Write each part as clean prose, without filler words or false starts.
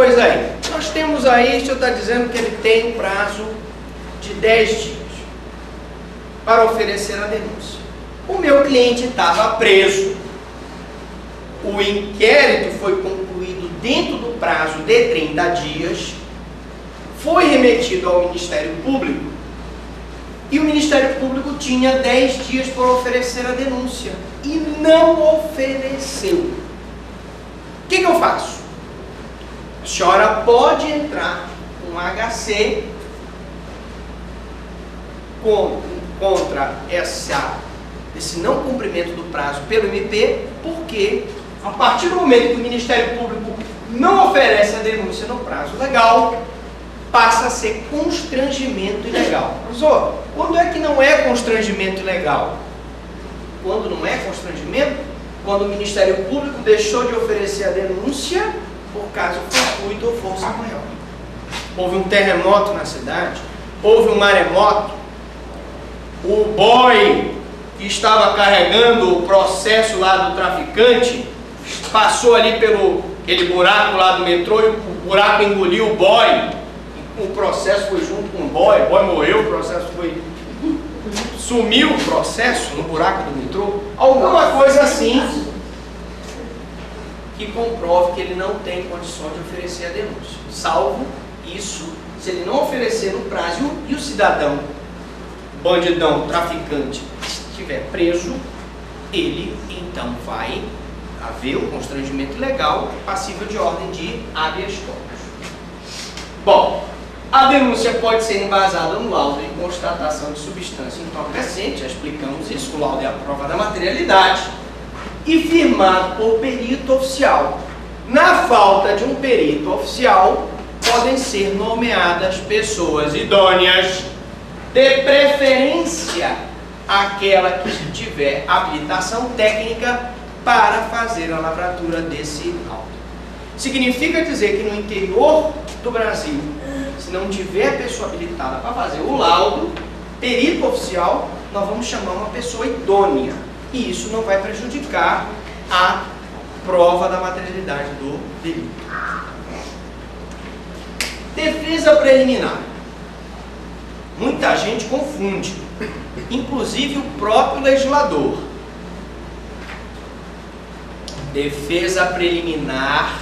coisa aí. Nós temos aí, o senhor está dizendo que ele tem um prazo de 10 dias para oferecer a denúncia. O meu cliente estava preso, o inquérito foi concluído dentro do prazo de 30 dias, foi remetido ao Ministério Público e o Ministério Público tinha 10 dias para oferecer a denúncia e não ofereceu. O que eu faço? A senhora pode entrar com HC contra esse não cumprimento do prazo pelo MP, porque a partir do momento que o Ministério Público não oferece a denúncia no prazo legal, passa a ser constrangimento ilegal. Professor, quando é que não é constrangimento ilegal? Quando não é constrangimento? Quando o Ministério Público deixou de oferecer a denúncia por caso fortuito ou força maior. Houve um terremoto na cidade, houve um maremoto, o boy que estava carregando o processo lá do traficante passou ali pelo aquele buraco lá do metrô e o buraco engoliu o boy. O processo foi junto com o boy morreu, o processo foi... Sumiu o processo no buraco do metrô. Alguma coisa assim que comprove que ele não tem condição de oferecer a denúncia. Salvo isso, se ele não oferecer no prazo e o cidadão, bandidão, traficante, estiver preso, ele então vai haver o constrangimento legal passível de ordem de habeas corpus. Bom, a denúncia pode ser embasada no laudo de constatação de substância entorpecente, já explicamos isso, o laudo é a prova da materialidade, e firmado por perito oficial. Na falta de um perito oficial, podem ser nomeadas pessoas idôneas, de preferência aquela que tiver habilitação técnica para fazer a lavratura desse laudo. Significa dizer que no interior do Brasil, se não tiver pessoa habilitada para fazer o laudo, perito oficial, nós vamos chamar uma pessoa idônea. E isso não vai prejudicar a prova da materialidade do delito. Defesa preliminar. Muita gente confunde, inclusive o próprio legislador. Defesa preliminar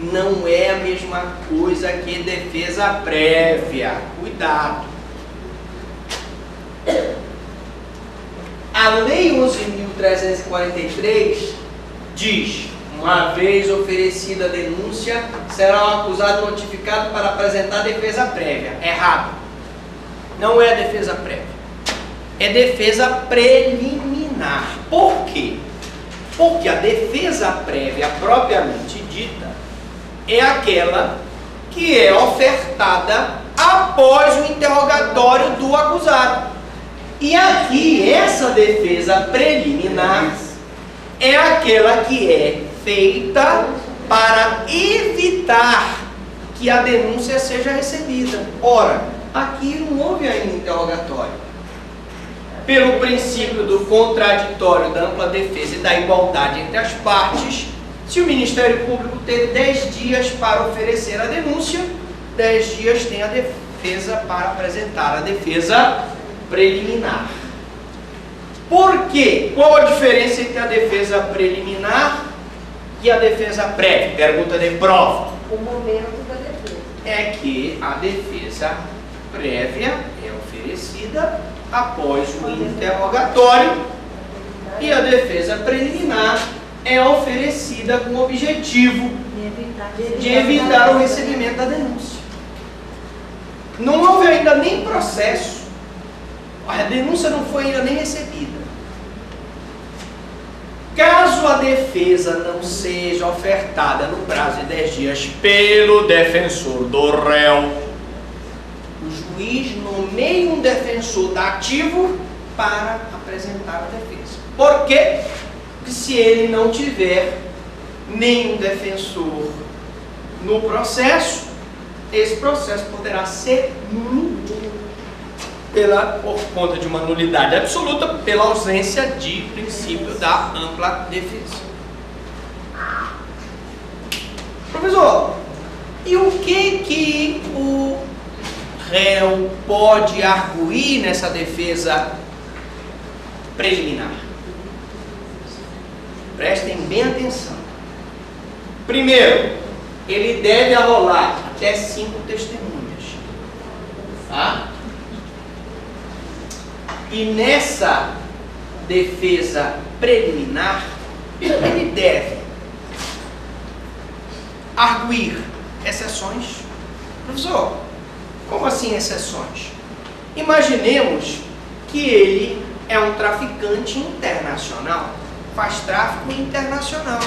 não é a mesma coisa que defesa prévia. Cuidado. A Lei 11.343 diz: uma vez oferecida a denúncia, será o acusado notificado para apresentar defesa prévia. Errado. Não é defesa prévia. É defesa preliminar. Por quê? Porque a defesa prévia propriamente dita é aquela que é ofertada após o interrogatório do acusado. E aqui, essa defesa preliminar é aquela que é feita para evitar que a denúncia seja recebida. Ora, aqui não houve ainda interrogatório. Pelo princípio do contraditório, da ampla defesa e da igualdade entre as partes, se o Ministério Público teve 10 dias para oferecer a denúncia, 10 dias tem a defesa para apresentar a defesa preliminar. Por quê? Qual a diferença entre a defesa preliminar e a defesa prévia? Pergunta de prova. O momento da defesa. É que a defesa prévia é oferecida após o interrogatório e a defesa preliminar é oferecida com o objetivo de evitar o recebimento da denúncia. Não houve ainda nem processo. A denúncia não foi ainda nem recebida. Caso a defesa não seja ofertada no prazo de 10 dias pelo defensor do réu, o juiz nomeia um defensor dativo para apresentar a defesa. Por quê? Porque se ele não tiver nenhum defensor no processo, esse processo poderá ser nulo por conta de uma nulidade absoluta, pela ausência de princípio da ampla defesa. Professor, E o que o réu pode arguir nessa defesa preliminar? Prestem bem atenção. Primeiro, ele deve arrolar até 5 testemunhas. Tá? E nessa defesa preliminar, ele deve arguir exceções. Professor, como assim exceções? Imaginemos que ele é um traficante internacional, faz tráfico internacional,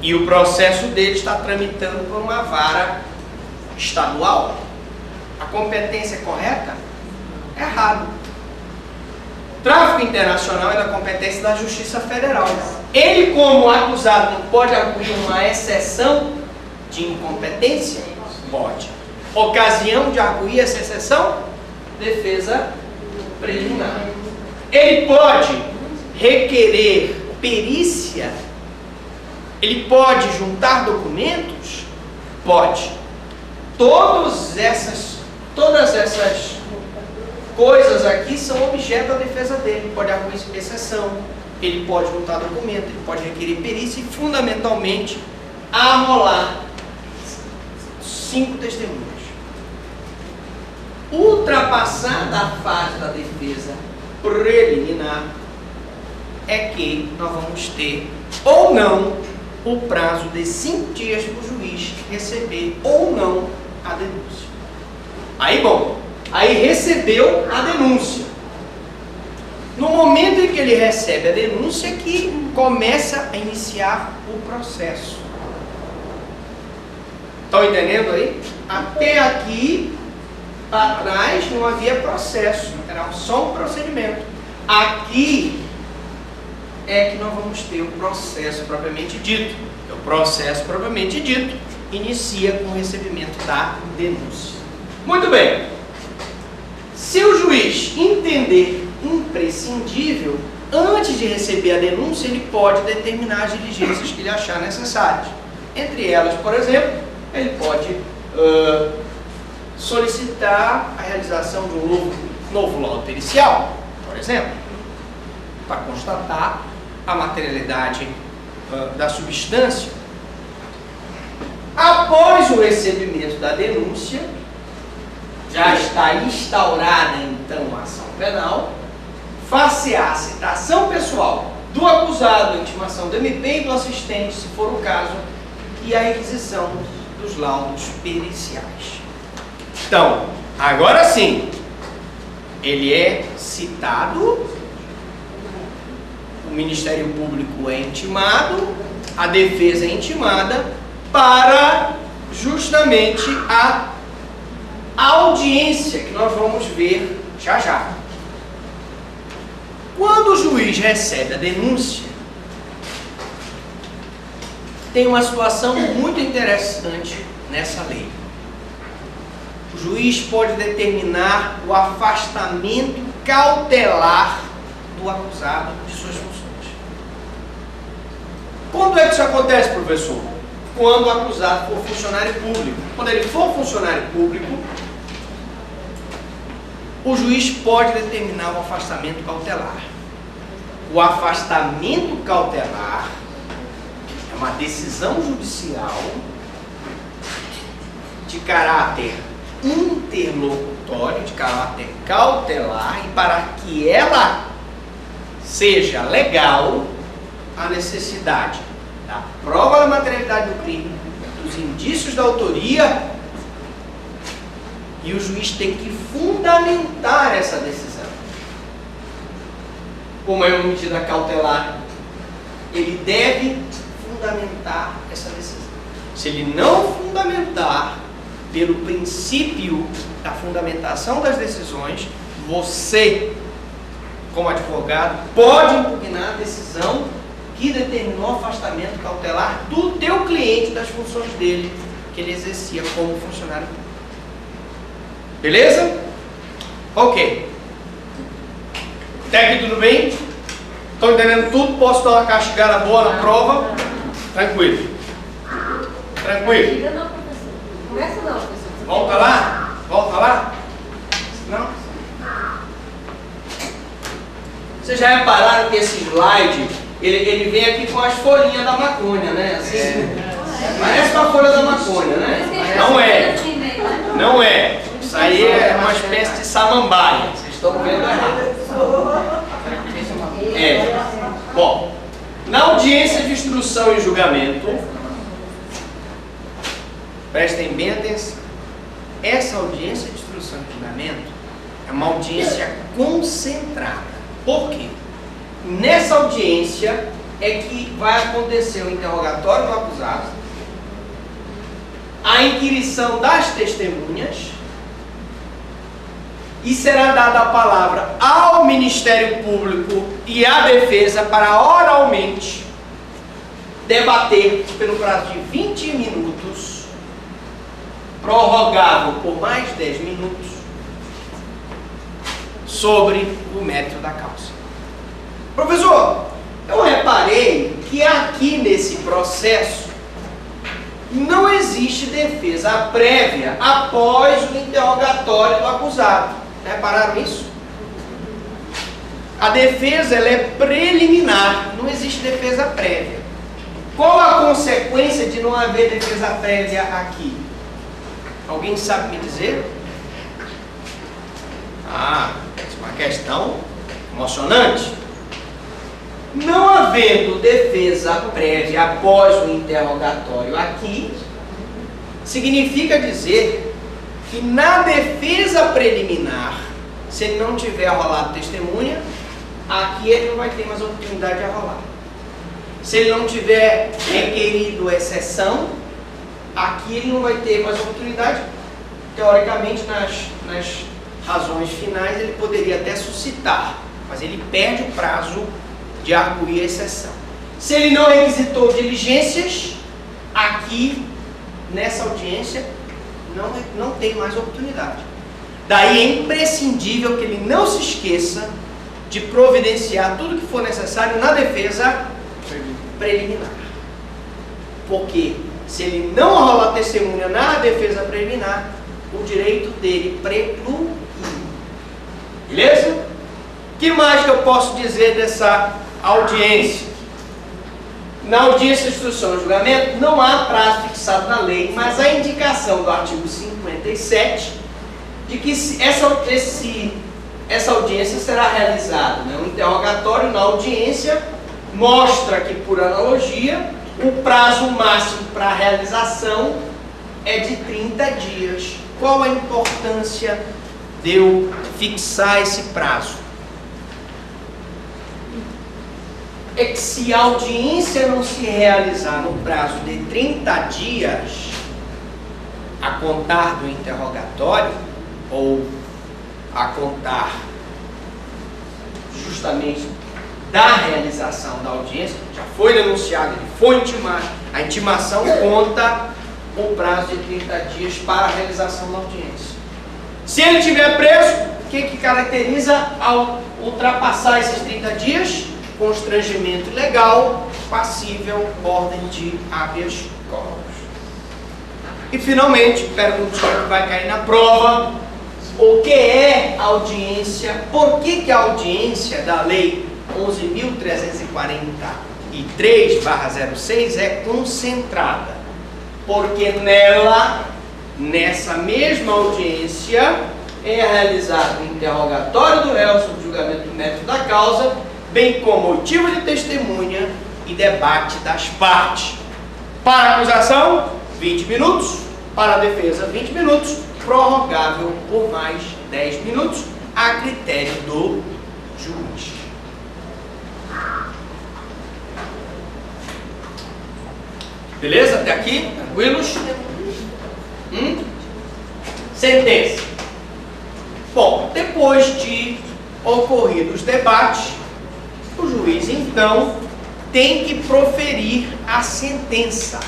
e o processo dele está tramitando por uma vara estadual. A competência é correta? Errado. Tráfico internacional é da competência da Justiça Federal. Ele, como acusado, não pode arguir uma exceção de incompetência? Pode. Ocasião de arguir essa exceção? Defesa preliminar. Ele pode requerer perícia? Ele pode juntar documentos? Pode. Todas essas coisas aqui são objeto da defesa dele. Ele pode arguir exceção, ele pode juntar documento, ele pode requerer perícia e, fundamentalmente, arrolar 5 testemunhas. Ultrapassada a fase da defesa preliminar, é que nós vamos ter ou não o prazo de 5 dias para o juiz receber ou não a denúncia. Aí recebeu a denúncia. No momento em que ele recebe a denúncia, é que começa a iniciar o processo. Estão entendendo aí? Até aqui, para trás, não havia processo, era só um procedimento. Aqui é que nós vamos ter o processo propriamente dito. O processo propriamente dito inicia com o recebimento da denúncia. Muito bem. Se o juiz entender imprescindível, antes de receber a denúncia, ele pode determinar as diligências que ele achar necessárias. Entre elas, por exemplo, ele pode solicitar a realização de um novo laudo pericial, por exemplo, para constatar a materialidade da substância. Após o recebimento da denúncia, já está instaurada então a ação penal, far-se-á a citação pessoal do acusado, a intimação do MP e do assistente, se for o caso, e a requisição dos laudos periciais. Então, agora sim, ele é citado, o Ministério Público é intimado, a defesa é intimada para justamente a audiência que nós vamos ver já já. Quando o juiz recebe a denúncia, tem uma situação muito interessante nessa lei. O juiz pode determinar o afastamento cautelar do acusado de suas funções. Quando é que isso acontece, professor? Quando o acusado for funcionário público. Quando ele for funcionário público, o juiz pode determinar o afastamento cautelar. O afastamento cautelar é uma decisão judicial de caráter interlocutório, de caráter cautelar, e para que ela seja legal, a necessidade da prova da materialidade do crime, dos indícios da autoria, e o juiz tem que fundamentar essa decisão. Como é uma medida cautelar, ele deve fundamentar essa decisão. Se ele não fundamentar, pelo princípio da fundamentação das decisões, você, como advogado, pode impugnar a decisão que determinou o afastamento cautelar do teu cliente das funções dele, que ele exercia como funcionário público. Beleza? Ok. Até aqui tudo bem? Estão entendendo tudo? Posso dar uma castigada boa na prova? Tranquilo. Tranquilo. começa não, professor. Volta lá? Volta lá? Não? Vocês já repararam que esse slide, ele vem aqui com as folhinhas da maconha, né? Assim, parece uma folha da maconha, né? Não é. Não é. Isso aí é uma espécie de samambaia. Vocês estão vendo errado. É. Bom, na audiência de instrução e julgamento, prestem bem atenção. Essa audiência de instrução e julgamento é uma audiência concentrada. Por quê? Nessa audiência é que vai acontecer o interrogatório do acusado, a inquirição das testemunhas e será dada a palavra ao Ministério Público e à defesa para oralmente debater pelo prazo de 20 minutos, prorrogável por mais 10 minutos, sobre o mérito da causa. Professor, eu reparei que aqui nesse processo não existe defesa prévia após o interrogatório do acusado. Repararam isso? A defesa ela é preliminar, não existe defesa prévia. Qual a consequência de não haver defesa prévia aqui? Alguém sabe me dizer? Essa é uma questão emocionante. Não havendo defesa prévia após o interrogatório aqui, significa dizer que na defesa preliminar, se ele não tiver arrolado testemunha, aqui ele não vai ter mais oportunidade de arrolar. Se ele não tiver requerido exceção, aqui ele não vai ter mais oportunidade. Teoricamente, nas razões finais, ele poderia até suscitar, mas ele perde o prazo de arguir a exceção. Se ele não requisitou diligências, aqui, nessa audiência, não tem mais oportunidade. Daí é imprescindível que ele não se esqueça de providenciar tudo que for necessário na defesa preliminar. Porque se ele não arrolar testemunha na defesa preliminar, o direito dele preclui. Beleza? O que mais que eu posso dizer dessa audiência? Na audiência de instrução e julgamento não há prazo fixado na lei, mas a indicação do artigo 57 de que essa audiência será realizada, né? O interrogatório na audiência mostra que, por analogia, o prazo máximo para a realização é de 30 dias. Qual a importância de eu fixar esse prazo? É que se a audiência não se realizar no prazo de 30 dias, a contar do interrogatório, ou a contar justamente da realização da audiência, já foi denunciado, ele foi intimado, a intimação conta o prazo de 30 dias para a realização da audiência. Se ele estiver preso, o que caracteriza ao ultrapassar esses 30 dias? Constrangimento ilegal, passível, ordem de habeas corpus. E finalmente, perguntinha que vai cair na prova: o que é audiência? Por que a audiência da lei 11.343/06 é concentrada? Porque nessa mesma audiência é realizado o interrogatório do réu sobre o julgamento do mérito da causa, bem como motivo de testemunha e debate das partes. Para a acusação, 20 minutos. Para a defesa, 20 minutos. Prorrogável por mais 10 minutos, a critério do juiz. Beleza? Até aqui? Tranquilos? Sentença. Bom, depois de ocorridos os debates, o juiz, então, tem que proferir a sentença.